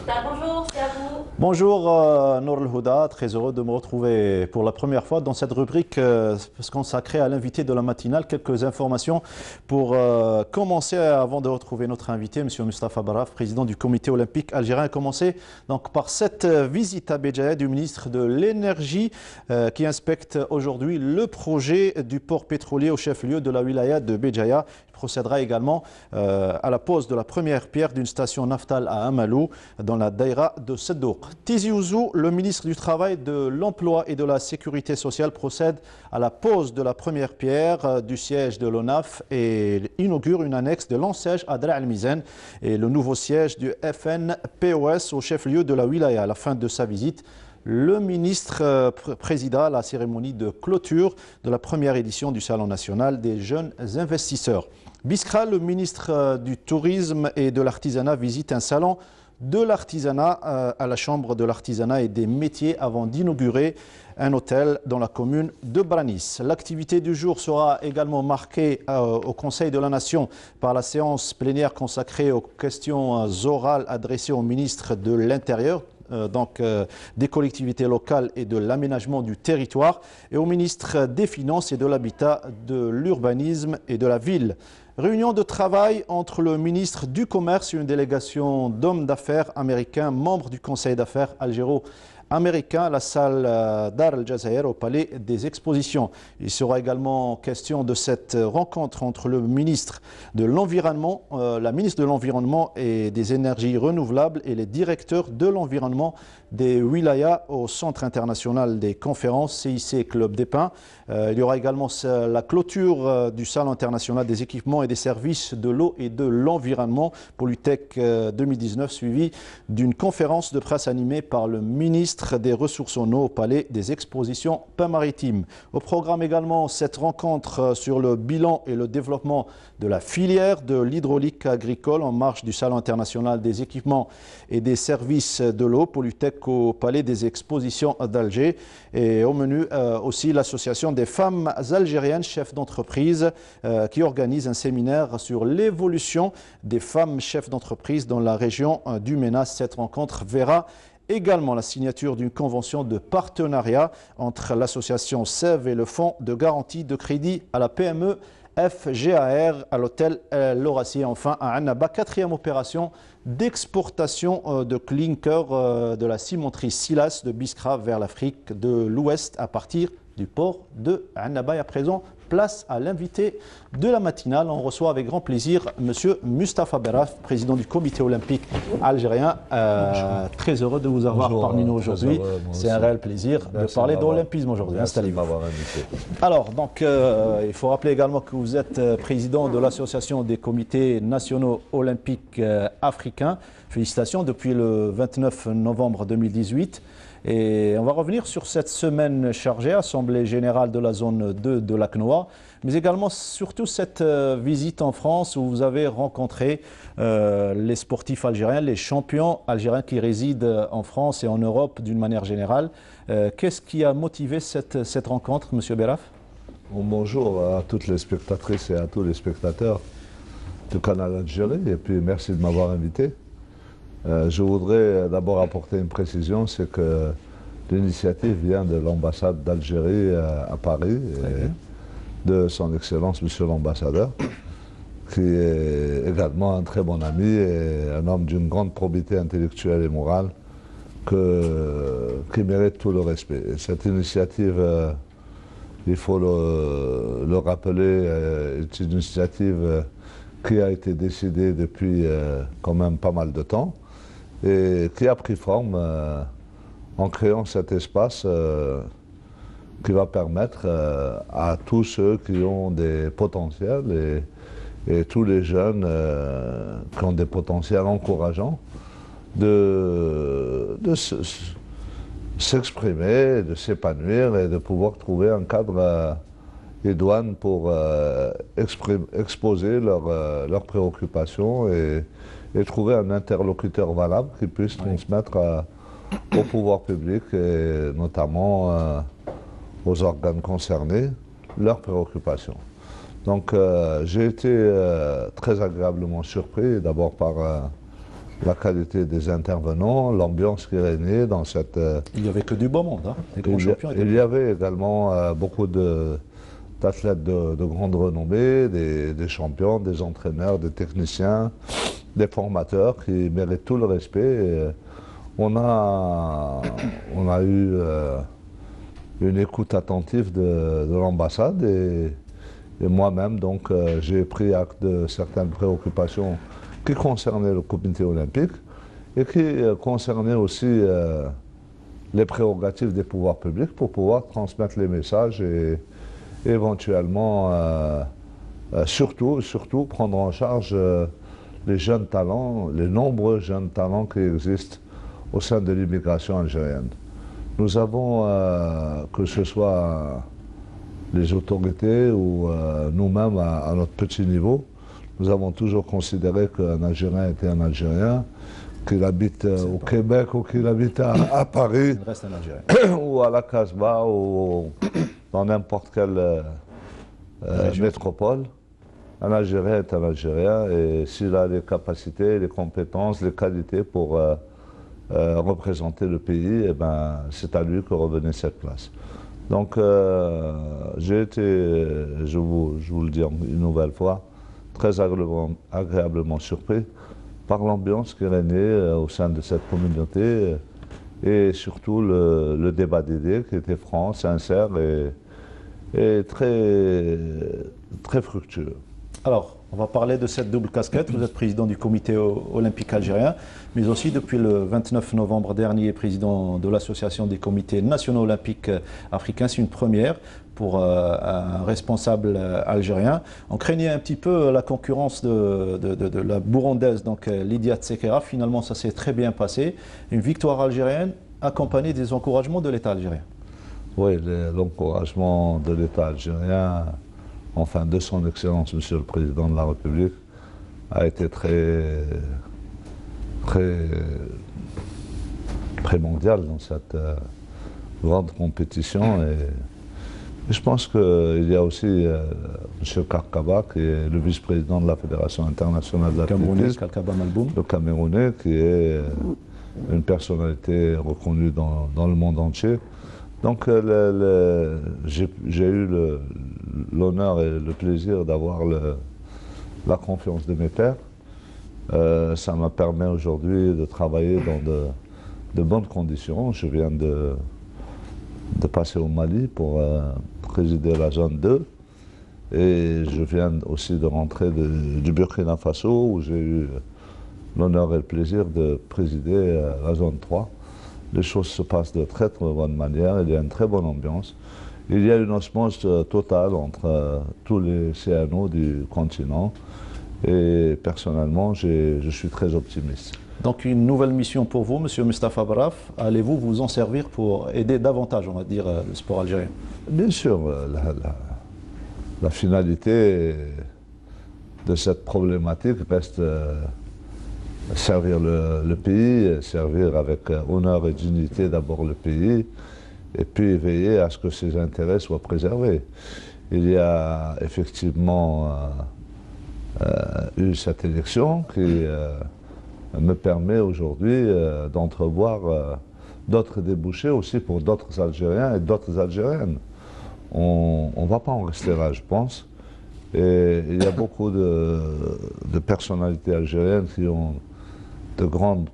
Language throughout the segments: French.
Mokhtar, bonjour, c'est à vous. Bonjour Nour El Houda, très heureux de me retrouver pour la première fois dans cette rubrique consacrée à l'invité de la matinale. Quelques informations pour commencer avant de retrouver notre invité, M. Mustapha Barraf, président du comité olympique algérien. Commencer donc par cette visite à Béjaïa du ministre de l'Énergie qui inspecte aujourd'hui le projet du port pétrolier au chef-lieu de la wilaya de Béjaïa. Il procédera également à la pose de la première pierre d'une station naftale à Amalou dans la daïra de Seddouk. Tizi Ouzou, le ministre du Travail, de l'Emploi et de la Sécurité sociale, procède à la pose de la première pierre du siège de l'ONAF et inaugure une annexe de l'enseigne à Dra al-Mizan et le nouveau siège du FNPOS au chef-lieu de la wilaya. À la fin de sa visite, le ministre présida la cérémonie de clôture de la première édition du Salon national des jeunes investisseurs. Biskra, le ministre du Tourisme et de l'Artisanat, visite un salon de l'artisanat à la Chambre de l'artisanat et des métiers avant d'inaugurer un hôtel dans la commune de Branis. L'activité du jour sera également marquée au Conseil de la Nation par la séance plénière consacrée aux questions orales adressées au ministre de l'Intérieur, des collectivités locales et de l'aménagement du territoire, et au ministre des Finances et de l'Habitat, de l'Urbanisme et de la Ville. Réunion de travail entre le ministre du Commerce et une délégation d'hommes d'affaires américains, membres du Conseil d'affaires algéro-américain, à la salle Dar al-Jazair au Palais des Expositions. Il sera également question de cette rencontre entre le ministre de l'Environnement, la ministre de l'Environnement et des Énergies renouvelables et les directeurs de l'environnement des wilayas au Centre international des conférences CIC Club des Pins. Il y aura également la clôture du Salon international des équipements et des services de l'eau et de l'environnement pour l'UTEC 2019, suivi d'une conférence de presse animée par le ministre des Ressources en eau au Palais des Expositions Pins-Maritimes. Au programme également cette rencontre sur le bilan et le développement de la filière de l'hydraulique agricole en marge du Salon international des équipements et des services de l'eau pour l'UTEC au Palais des Expositions d'Alger. Et au menu aussi l'association des femmes algériennes chefs d'entreprise qui organise un séminaire sur l'évolution des femmes chefs d'entreprise dans la région du MENA. Cette rencontre verra également la signature d'une convention de partenariat entre l'association SEV et le Fonds de garantie de crédit à la PME FGAR à l'hôtel L'Horacier. Enfin, à Annaba, quatrième opération d'exportation de clinker de la cimenterie Silas de Biskra vers l'Afrique de l'Ouest à partir du port de Annaba. Et à présent, place à l'invité de la matinale. On reçoit avec grand plaisir M. Mustapha Barraf, président du comité olympique algérien. Très heureux de vous avoir parmi nous aujourd'hui. C'est un réel plaisir de parler d'olympisme aujourd'hui. Installez-vous. Alors, donc, il faut rappeler également que vous êtes président de l'association des comités nationaux olympiques africains. Félicitations, depuis le 29 novembre 2018. Et on va revenir sur cette semaine chargée, Assemblée générale de la zone 2 de l'ACNOA, mais également surtout cette visite en France où vous avez rencontré les sportifs algériens, les champions algériens qui résident en France et en Europe d'une manière générale. Qu'est-ce qui a motivé cette rencontre, M. Barraf? Bonjour à toutes les spectatrices et à tous les spectateurs du Canal Algérie, et puis merci de m'avoir invité. Je voudrais d'abord apporter une précision, c'est que l'initiative vient de l'ambassade d'Algérie à Paris et de son Excellence, Monsieur l'ambassadeur, qui est également un très bon ami et un homme d'une grande probité intellectuelle et morale qui mérite tout le respect. Et cette initiative, il faut le rappeler, est une initiative qui a été décidée depuis quand même pas mal de temps, et qui a pris forme en créant cet espace qui va permettre à tous ceux qui ont des potentiels et tous les jeunes qui ont des potentiels encourageants de s'exprimer, de s'épanouir et de pouvoir trouver un cadre idoine pour exposer leurs préoccupations et trouver un interlocuteur valable qui puisse transmettre au pouvoir public et notamment aux organes concernés leurs préoccupations. Donc j'ai été très agréablement surpris d'abord par la qualité des intervenants, l'ambiance qui régnait dans cette... Il n'y avait que du beau monde, hein. Les grands champions étaient il y avait également beaucoup d'athlètes de grande renommée, des champions, des entraîneurs, des techniciens, des formateurs qui méritent tout le respect. Et on a eu une écoute attentive de l'ambassade et moi-même, donc, j'ai pris acte de certaines préoccupations qui concernaient le comité olympique et qui concernaient aussi les prérogatives des pouvoirs publics pour pouvoir transmettre les messages et éventuellement, surtout prendre en charge les jeunes talents, les nombreux jeunes talents qui existent au sein de l'immigration algérienne. Nous avons, que ce soit les autorités ou nous-mêmes à notre petit niveau, nous avons toujours considéré qu'un Algérien était un Algérien, qu'il habite au Québec ou qu'il habite à Paris, Il reste un Algérien. ou à la Casbah ou dans n'importe quelle métropole. Un Algérien est un Algérien et s'il a les capacités, les compétences, les qualités pour représenter le pays, eh ben, c'est à lui que revenait cette place. Donc j'ai été, je vous le dis une nouvelle fois, très agréablement surpris par l'ambiance qui régnait au sein de cette communauté et surtout le débat d'idées qui était franc, sincère et très fructueux. Alors, on va parler de cette double casquette. Vous êtes président du comité olympique algérien, mais aussi depuis le 29 novembre dernier, président de l'association des comités nationaux olympiques africains. C'est une première pour un responsable algérien. On craignait un petit peu la concurrence de la Burundaise, donc Lydia Tsekera. Finalement, ça s'est très bien passé. Une victoire algérienne accompagnée des encouragements de l'État algérien. Oui, l'encouragement de l'État algérien, enfin de son Excellence, Monsieur le Président de la République, a été très mondial dans cette grande compétition. Et je pense qu'il y a aussi M. Karkaba, qui est le vice-président de la Fédération internationale d'athlétisme, le Camerounais, qui est une personnalité reconnue dans le monde entier. Donc j'ai eu l'honneur et le plaisir d'avoir la confiance de mes pairs. Ça m'a permis aujourd'hui de travailler dans de bonnes conditions. Je viens de passer au Mali pour présider la zone 2 et je viens aussi de rentrer du Burkina Faso où j'ai eu l'honneur et le plaisir de présider la zone 3. Les choses se passent de très bonne manière, il y a une très bonne ambiance. Il y a une osmose totale entre tous les CNO du continent et personnellement, je suis très optimiste. Donc une nouvelle mission pour vous, Monsieur Mustapha Baraf. Allez-vous vous en servir pour aider davantage, on va dire, le sport algérien? Bien sûr, la finalité de cette problématique reste servir le pays, servir avec honneur et dignité d'abord le pays, et puis veiller à ce que ses intérêts soient préservés. Il y a effectivement eu cette élection qui me permet aujourd'hui d'entrevoir d'autres débouchés aussi pour d'autres Algériens et d'autres Algériennes. On ne va pas en rester là, je pense. Et il y a beaucoup de personnalités algériennes qui ont de grandes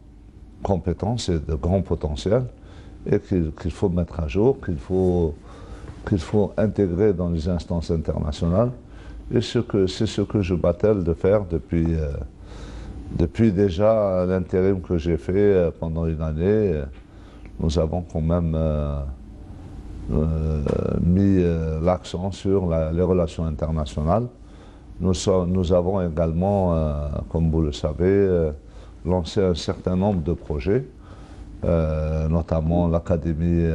compétences et de grands potentiels et qu'il faut mettre à jour, qu'il faut intégrer dans les instances internationales. Et c'est ce que je battelle de faire depuis déjà l'intérim que j'ai fait pendant une année. Nous avons quand même mis l'accent sur les relations internationales. Nous avons également, comme vous le savez, lancé un certain nombre de projets, notamment l'Académie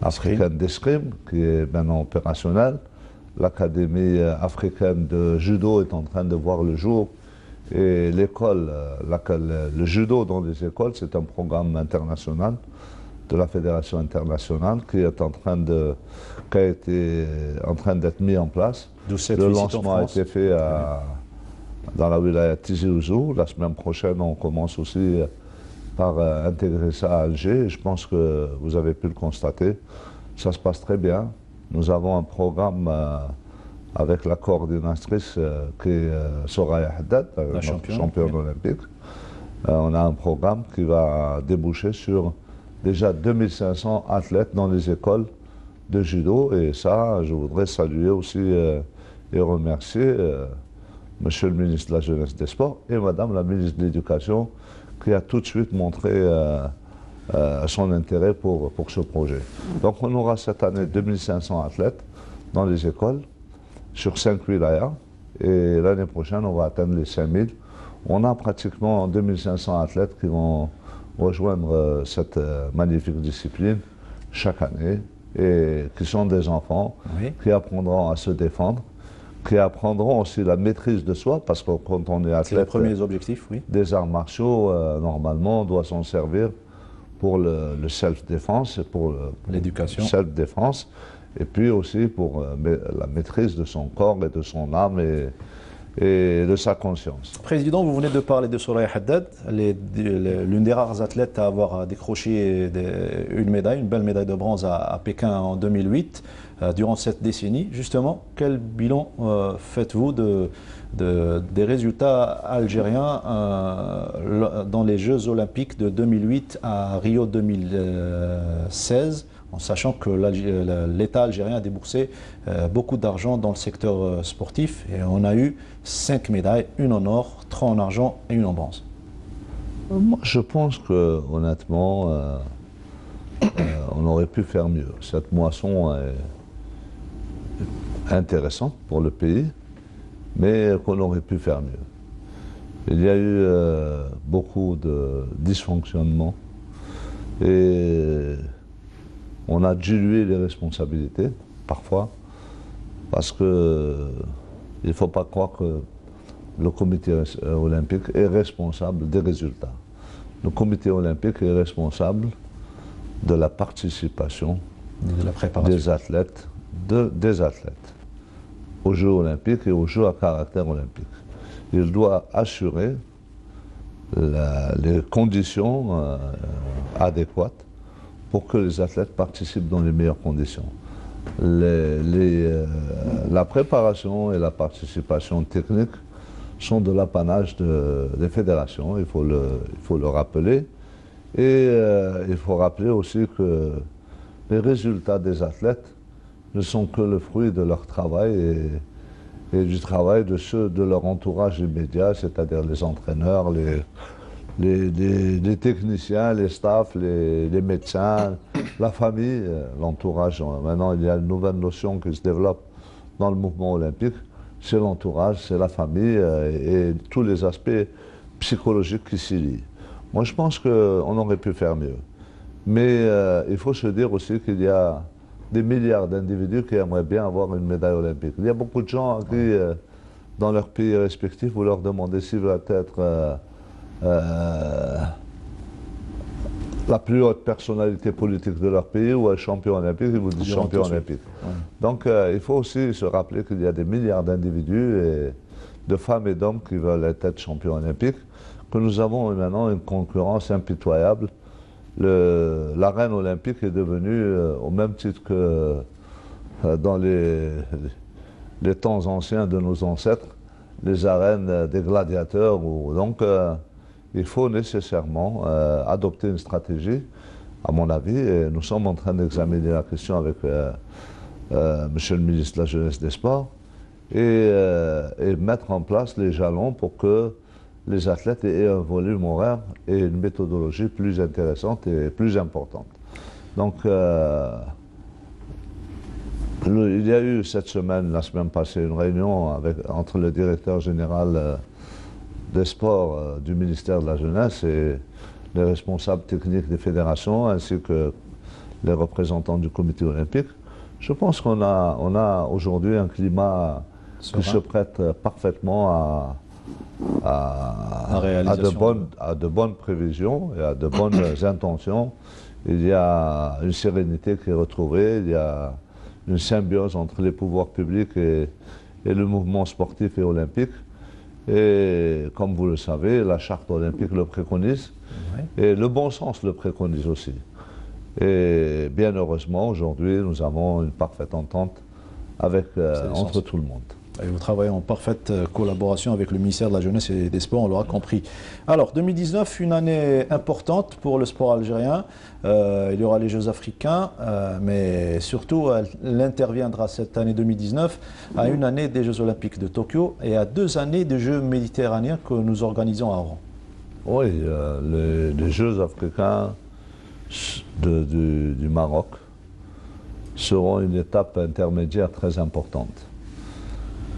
africaine d'escrime, qui est maintenant opérationnelle. L'Académie africaine de judo est en train de voir le jour. Et l'école, le judo dans les écoles, c'est un programme international de la Fédération internationale qui a été en train d'être mis en place. Le lancement a été fait dans la wilaya Tizi Ouzou. La semaine prochaine, on commence aussi par intégrer ça à Alger. Je pense que vous avez pu le constater. Ça se passe très bien. Nous avons un programme avec la coordinatrice qui est Soraya Haddad, notre championne olympique. On a un programme qui va déboucher sur déjà 2500 athlètes dans les écoles de judo. Et ça, je voudrais saluer aussi et remercier Monsieur le ministre de la Jeunesse et des Sports et Madame la ministre de l'Éducation qui a tout de suite montré son intérêt pour ce projet. Donc on aura cette année 2500 athlètes dans les écoles sur 5 wilayas et l'année prochaine on va atteindre les 5000. On a pratiquement 2500 athlètes qui vont rejoindre cette magnifique discipline chaque année et qui sont des enfants qui apprendront à se défendre, qui apprendront aussi la maîtrise de soi, parce que quand on est athlète, c'est les premiers objectifs, oui. Des arts martiaux, normalement, on doit s'en servir pour le self-défense, pour l'éducation, self-défense, et puis aussi pour la maîtrise de son corps et de son âme et de sa conscience. Président, vous venez de parler de Soraya Haddad, l'une des rares athlètes à avoir décroché une médaille, une belle médaille de bronze à Pékin en 2008, durant cette décennie. Justement, quel bilan faites-vous des résultats algériens dans les Jeux Olympiques de 2008 à Rio 2016, en sachant que l'État algérien a déboursé beaucoup d'argent dans le secteur sportif et on a eu 5 médailles, une en or, 3 en argent et une en bronze. Moi, je pense que honnêtement, on aurait pu faire mieux. Cette moisson est intéressante pour le pays, mais qu'on aurait pu faire mieux. Il y a eu beaucoup de dysfonctionnements et on a dilué les responsabilités, parfois, parce que il ne faut pas croire que le comité olympique est responsable des résultats. Le comité olympique est responsable de la participation des athlètes, aux Jeux olympiques et aux Jeux à caractère olympique. Il doit assurer les conditions adéquates pour que les athlètes participent dans les meilleures conditions. La préparation et la participation technique sont de l'apanage des fédérations, il faut le rappeler. Et il faut rappeler aussi que les résultats des athlètes ne sont que le fruit de leur travail et du travail de ceux de leur entourage immédiat, c'est-à-dire les entraîneurs, les techniciens, les staffs, les médecins, la famille, l'entourage. Maintenant, il y a une nouvelle notion qui se développe dans le mouvement olympique, c'est l'entourage, c'est la famille et tous les aspects psychologiques qui s'y lient. Moi, je pense qu'on aurait pu faire mieux. Mais il faut se dire aussi qu'il y a des milliards d'individus qui aimeraient bien avoir une médaille olympique. Il y a beaucoup de gens qui, dans leur pays respectif, vous leur demandez s'ils veulent être la plus haute personnalité politique de leur pays ou un champion olympique, ils vous disent champion olympique. Ouais. Donc il faut aussi se rappeler qu'il y a des milliards d'individus, et de femmes et d'hommes qui veulent être champions olympiques, que nous avons maintenant une concurrence impitoyable. L'arène olympique est devenue, au même titre que dans les temps anciens de nos ancêtres, les arènes des gladiateurs. Donc il faut nécessairement adopter une stratégie, à mon avis, et nous sommes en train d'examiner la question avec Monsieur le ministre de la Jeunesse et des Sports, et mettre en place les jalons pour que les athlètes aient un volume horaire et une méthodologie plus intéressante et plus importante. Donc, il y a eu cette semaine, la semaine passée, une réunion entre le directeur général des sports du ministère de la Jeunesse et les responsables techniques des fédérations, ainsi que les représentants du comité olympique. Je pense qu'on a aujourd'hui un climat qui se prête parfaitement à de bonnes prévisions et à de bonnes intentions. Il y a une sérénité qui est retrouvée, il y a une symbiose entre les pouvoirs publics et le mouvement sportif et olympique. Et comme vous le savez, la charte olympique le préconise, et le bon sens le préconise aussi. Et bien heureusement, aujourd'hui, nous avons une parfaite entente avec, entre tout le monde. Et vous travaillez en parfaite collaboration avec le ministère de la Jeunesse et des Sports, on l'aura compris. Alors, 2019, une année importante pour le sport algérien. Il y aura les Jeux africains, mais surtout, elle interviendra cette année 2019 à une année des Jeux olympiques de Tokyo et à 2 années des Jeux méditerranéens que nous organisons à Oran. Oui, les Jeux africains du Maroc seront une étape intermédiaire très importante.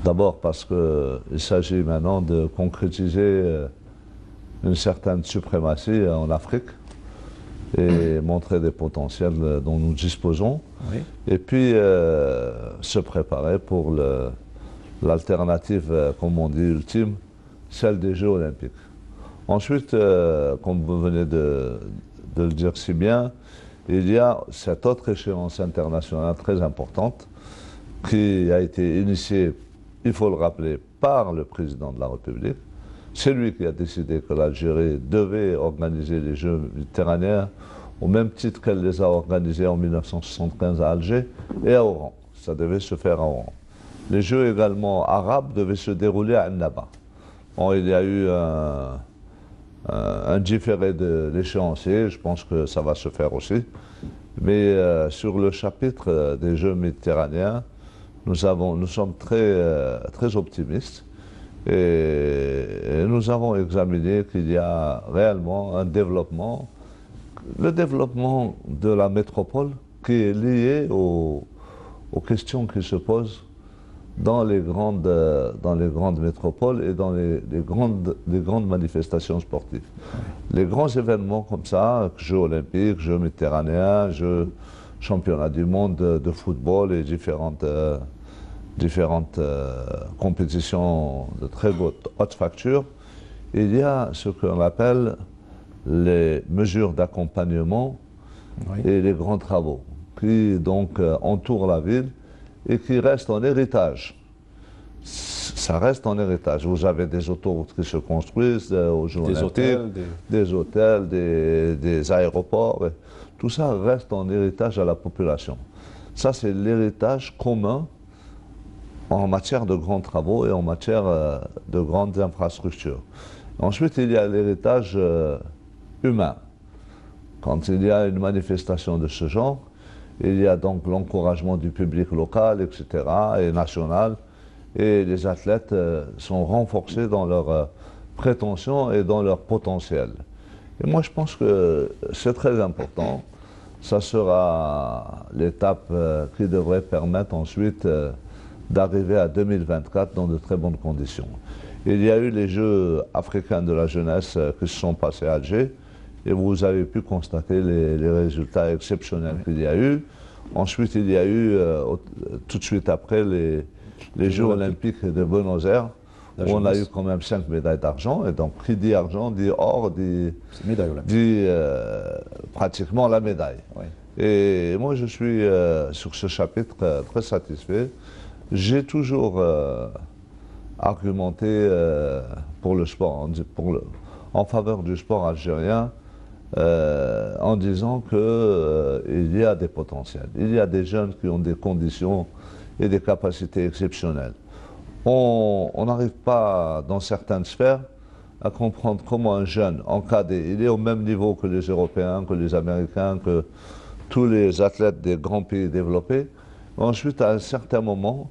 D'abord parce qu'il s'agit maintenant de concrétiser une certaine suprématie en Afrique et montrer des potentiels dont nous disposons. Oui. Et puis se préparer pour l'alternative, comme on dit, ultime, celle des Jeux olympiques. Ensuite, comme vous venez de le dire si bien, il y a cette autre échéance internationale très importante qui a été initiée, il faut le rappeler, par le président de la République. C'est lui qui a décidé que l'Algérie devait organiser les Jeux méditerranéens au même titre qu'elle les a organisés en 1975 à Alger et à Oran. Ça devait se faire à Oran. Les Jeux également arabes devaient se dérouler à Annaba. Bon, il y a eu un différé de l'échéancier, je pense que ça va se faire aussi. Mais sur le chapitre des Jeux méditerranéens, nous sommes très optimistes et nous avons examiné qu'il y a réellement un développement, le développement de la métropole qui est lié aux questions qui se posent dans les grandes métropoles et dans les grandes manifestations sportives. Les grands événements comme ça, Jeux olympiques, Jeux méditerranéens, Jeux championnats du monde de football et différentes compétitions de très haute facture, il y a ce qu'on appelle les mesures d'accompagnement et les grands travaux qui donc entourent la ville et qui restent en héritage. Ça reste en héritage. Vous avez des autoroutes qui se construisent aux Jeux olympiques, des hôtels, des aéroports. Tout ça reste en héritage à la population. Ça, c'est l'héritage commun en matière de grands travaux et en matière de grandes infrastructures. Ensuite, il y a l'héritage humain. Quand il y a une manifestation de ce genre, il y a donc l'encouragement du public local, etc., et national, et les athlètes sont renforcés dans leurs prétentions et dans leur potentiel. Et moi, je pense que c'est très important. Ça sera l'étape qui devrait permettre ensuite d'arriver à 2024 dans de très bonnes conditions. Il y a eu les Jeux africains de la jeunesse qui se sont passés à Alger, et vous avez pu constater les résultats exceptionnels qu'il y a eu. Ensuite, il y a eu, tout de suite après, les Jeux olympiques de Buenos Aires, où on a eu quand même 5 médailles d'argent. Et donc, qui dit argent, dit or, dit pratiquement la médaille. Oui. Et moi, je suis sur ce chapitre très satisfait. J'ai toujours argumenté pour le sport, en faveur du sport algérien, en disant qu'il y a des potentiels. Il y a des jeunes qui ont des conditions et des capacités exceptionnelles. On n'arrive pas, dans certaines sphères, à comprendre comment un jeune encadré, il est au même niveau que les Européens, que les Américains, que tous les athlètes des grands pays développés. Ensuite, à un certain moment,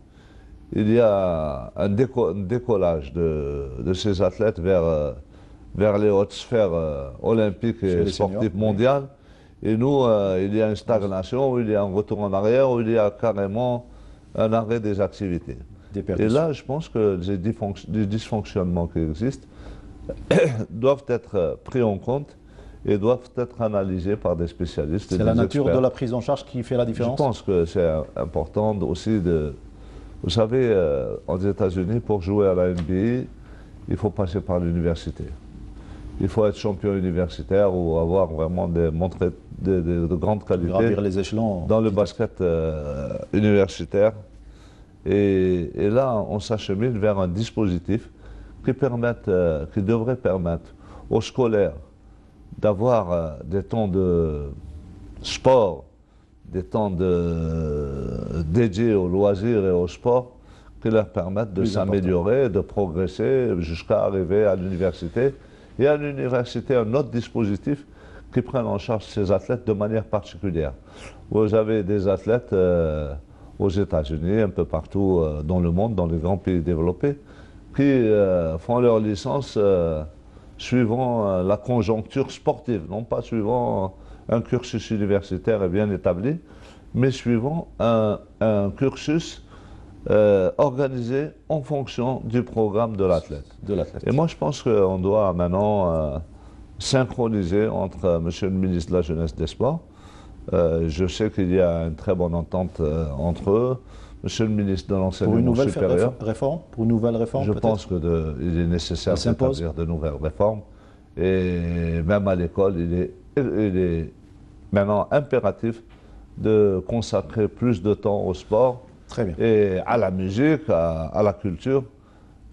il y a un décollage de ces athlètes vers les hautes sphères olympiques et sportives mondiales. Et nous, il y a une stagnation, il y a un retour en arrière, où il y a carrément un arrêt des activités. Et là, je pense que les dysfonctionnements qui existent doivent être pris en compte et doivent être analysés par des spécialistes. C'est la nature de la prise en charge qui fait la différence? Je pense que c'est important aussi de... Vous savez, aux États-Unis, pour jouer à la NBA, il faut passer par l'université. Il faut être champion universitaire ou avoir vraiment montrer de grandes qualités. Gravir les échelons. Dans le basket universitaire. Et là, on s'achemine vers un dispositif qui devraient permettre aux scolaires d'avoir des temps de sport, des temps dédiés aux loisirs et au sport, qui leur permettent de s'améliorer, de progresser jusqu'à arriver à l'université. Et à l'université, un autre dispositif qui prend en charge ces athlètes de manière particulière. Vous avez des athlètes aux États-Unis, un peu partout dans le monde, dans les grands pays développés, qui font leur licence suivant la conjoncture sportive, non pas suivant un cursus universitaire bien établi, mais suivant un cursus organisé en fonction du programme de l'athlète. Et moi, je pense qu'on doit maintenant synchroniser entre Monsieur le ministre de la Jeunesse et des Sports. Je sais qu'il y a une très bonne entente entre eux. Monsieur le ministre de l'Enseignement supérieur. Pour une nouvelle réforme, je pense qu'il est nécessaire d'établir de nouvelles réformes. Et même à l'école, il est maintenant impératif de consacrer plus de temps au sport. Très bien. Et à la musique, à la culture,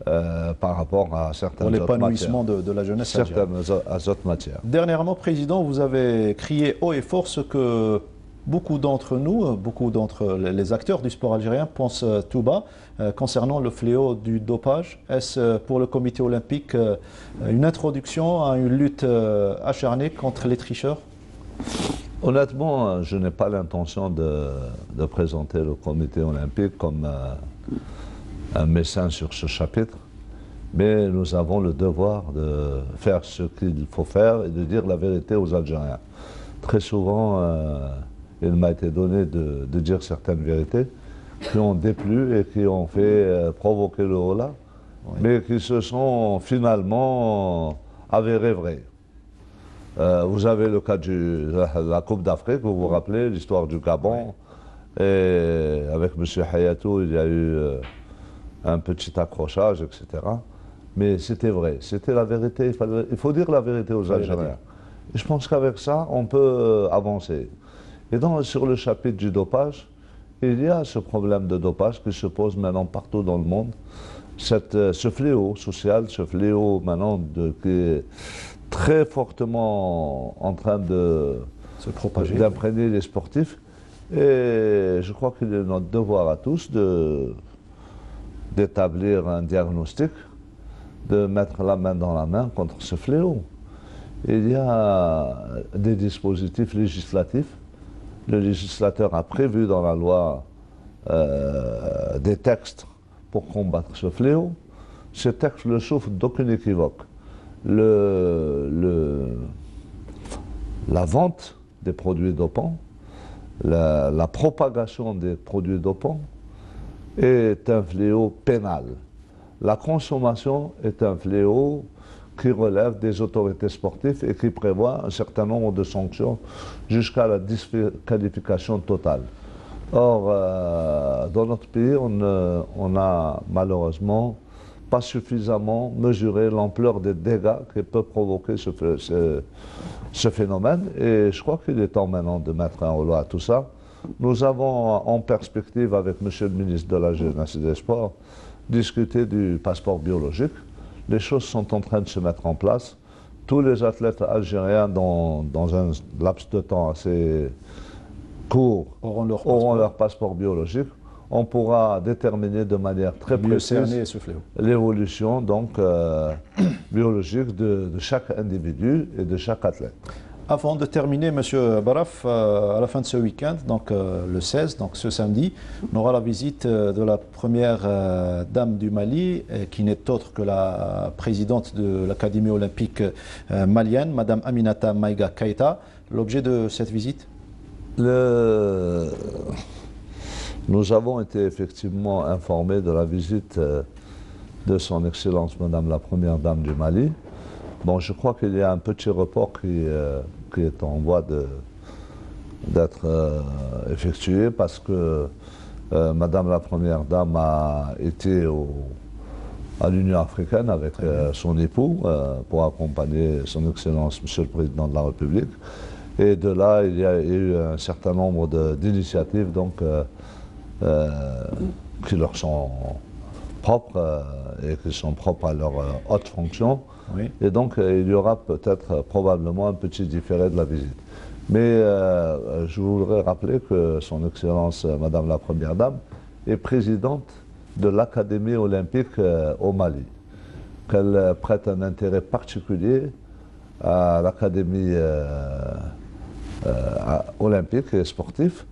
par rapport à certaines autres matières. Pour l'épanouissement de la jeunesse. Certaines autres matières. Dernièrement, Président, vous avez crié haut et fort ce que beaucoup d'entre nous, beaucoup d'entre les acteurs du sport algérien pensent tout bas concernant le fléau du dopage. Est-ce pour le comité olympique une introduction à une lutte acharnée contre les tricheurs? Honnêtement, je n'ai pas l'intention de présenter le comité olympique comme un médecin sur ce chapitre, mais nous avons le devoir de faire ce qu'il faut faire et de dire la vérité aux Algériens. Très souvent, il m'a été donné de dire certaines vérités qui ont déplu et qui ont fait provoquer le holà, mais qui se sont finalement avérées vraies. Vous avez le cas de la Coupe d'Afrique, vous vous rappelez, l'histoire du Gabon. Et avec M. Hayatou, il y a eu un petit accrochage, etc. Mais c'était vrai, c'était la vérité. Il faut dire la vérité aux Algériens. Et je pense qu'avec ça, on peut avancer. Et sur le chapitre du dopage, il y a ce problème de dopage qui se pose maintenant partout dans le monde. Ce fléau social, ce fléau maintenant qui est très fortement en train de se propager, d'imprégner les sportifs. Et je crois qu'il est notre devoir à tous d'établir un diagnostic, de mettre la main dans la main contre ce fléau. Il y a des dispositifs législatifs. Le législateur a prévu dans la loi des textes pour combattre ce fléau. Ces textes ne souffrent d'aucune équivoque. La vente des produits dopants, la propagation des produits dopants est un fléau pénal. La consommation est un fléau qui relève des autorités sportives et qui prévoit un certain nombre de sanctions jusqu'à la disqualification totale. Or, dans notre pays, on a malheureusement pas suffisamment mesuré l'ampleur des dégâts que peut provoquer ce phénomène. Et je crois qu'il est temps maintenant de mettre un holà à tout ça. Nous avons en perspective, avec M. le ministre de la Jeunesse et des Sports, discuté du passeport biologique. Les choses sont en train de se mettre en place. Tous les athlètes algériens, dans un laps de temps assez court, auront leur passeport biologique. On pourra déterminer de manière très précise l'évolution biologique de chaque individu et de chaque athlète. Avant de terminer, M. Baraf, à la fin de ce week-end, donc le 16, donc ce samedi, on aura la visite de la première dame du Mali, qui n'est autre que la présidente de l'Académie olympique malienne, Mme Aminata Maïga Keïta. L'objet de cette visite? Nous avons été effectivement informés de la visite de son Excellence Madame la Première Dame du Mali. Bon, je crois qu'il y a un petit report qui est en voie d'être effectué parce que Madame la Première Dame a été à l'Union africaine avec son époux pour accompagner son Excellence Monsieur le Président de la République. Et de là, il y a eu un certain nombre d'initiatives qui leur sont propres et qui sont propres à leur haute fonction. Oui. Et donc, il y aura peut-être probablement un petit différé de la visite. Mais je voudrais rappeler que Son Excellence, Madame la Première Dame, est présidente de l'Académie olympique au Mali, qu'elle prête un intérêt particulier à l'Académie olympique et sportive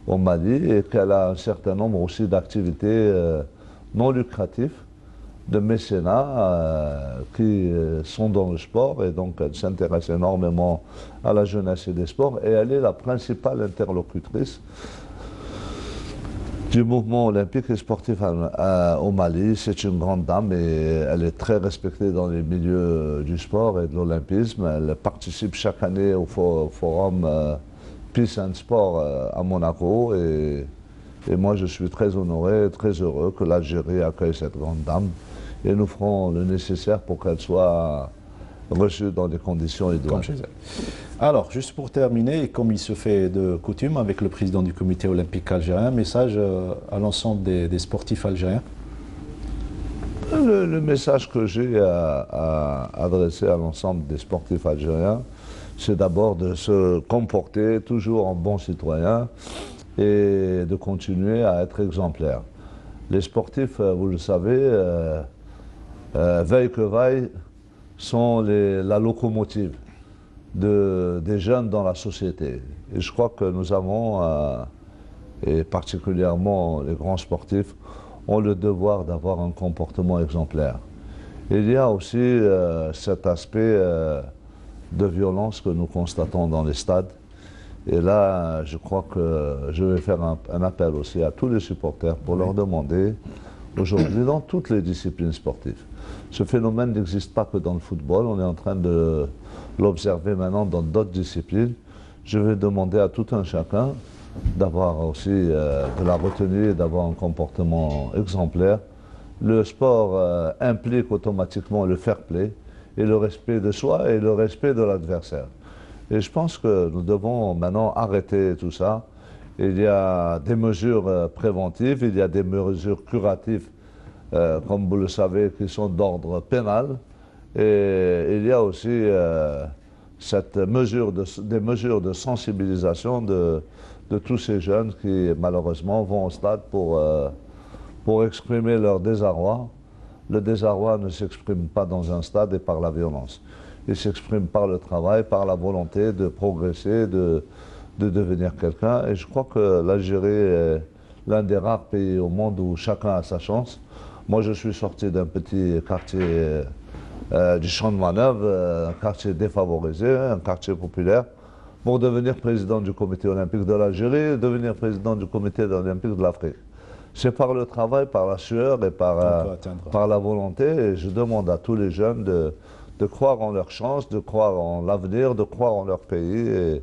au Mali et qu'elle a un certain nombre aussi d'activités non lucratives, de mécénat qui sont dans le sport et donc elle s'intéresse énormément à la jeunesse et des sports et elle est la principale interlocutrice du mouvement olympique et sportif au Mali. C'est une grande dame et elle est très respectée dans les milieux du sport et de l'olympisme. Elle participe chaque année au forum Peace and Sport à Monaco et moi je suis très honoré, très heureux que l'Algérie accueille cette grande dame et nous ferons le nécessaire pour qu'elle soit reçue dans des conditions idoines. Comme chez elle. Alors, juste pour terminer, comme il se fait de coutume avec le président du comité olympique algérien, un message à l'ensemble des sportifs algériens. Le message que j'ai à adresser à l'ensemble des sportifs algériens, c'est d'abord de se comporter toujours en bon citoyen et de continuer à être exemplaire. Les sportifs, vous le savez, veille que vaille, sont la locomotive des jeunes dans la société. Et je crois que nous avons, et particulièrement les grands sportifs, ont le devoir d'avoir un comportement exemplaire. Il y a aussi cet aspect de violence que nous constatons dans les stades. Et là, je crois que je vais faire un appel aussi à tous les supporters pour leur demander, aujourd'hui, dans toutes les disciplines sportives, ce phénomène n'existe pas que dans le football, on est en train de l'observer maintenant dans d'autres disciplines. Je vais demander à tout un chacun d'avoir aussi de la retenue et d'avoir un comportement exemplaire. Le sport implique automatiquement le fair play et le respect de soi et le respect de l'adversaire. Et je pense que nous devons maintenant arrêter tout ça. Il y a des mesures préventives, il y a des mesures curatives, comme vous le savez, qui sont d'ordre pénal. Et il y a aussi des mesures de sensibilisation de tous ces jeunes qui, malheureusement, vont au stade pour exprimer leur désarroi. Le désarroi ne s'exprime pas dans un stade et par la violence. Il s'exprime par le travail, par la volonté de progresser, de devenir quelqu'un. Et je crois que l'Algérie est l'un des rares pays au monde où chacun a sa chance. Moi, je suis sorti d'un petit quartier du Champ de Manœuvre, un quartier défavorisé, un quartier populaire, pour devenir président du comité olympique de l'Algérie et devenir président du comité olympique de l'Afrique. C'est par le travail, par la sueur et par la volonté. Et je demande à tous les jeunes de croire en leur chance, de croire en l'avenir, de croire en leur pays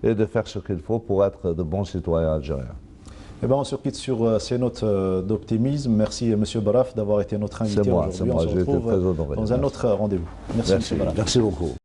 et de faire ce qu'il faut pour être de bons citoyens algériens. Eh bien, on se quitte sur ces notes d'optimisme. Merci, M. Baraf, d'avoir été notre invité aujourd'hui. C'est moi, j'ai été très honoré. Dans un autre rendez-vous. Merci, M. Baraf. Merci beaucoup.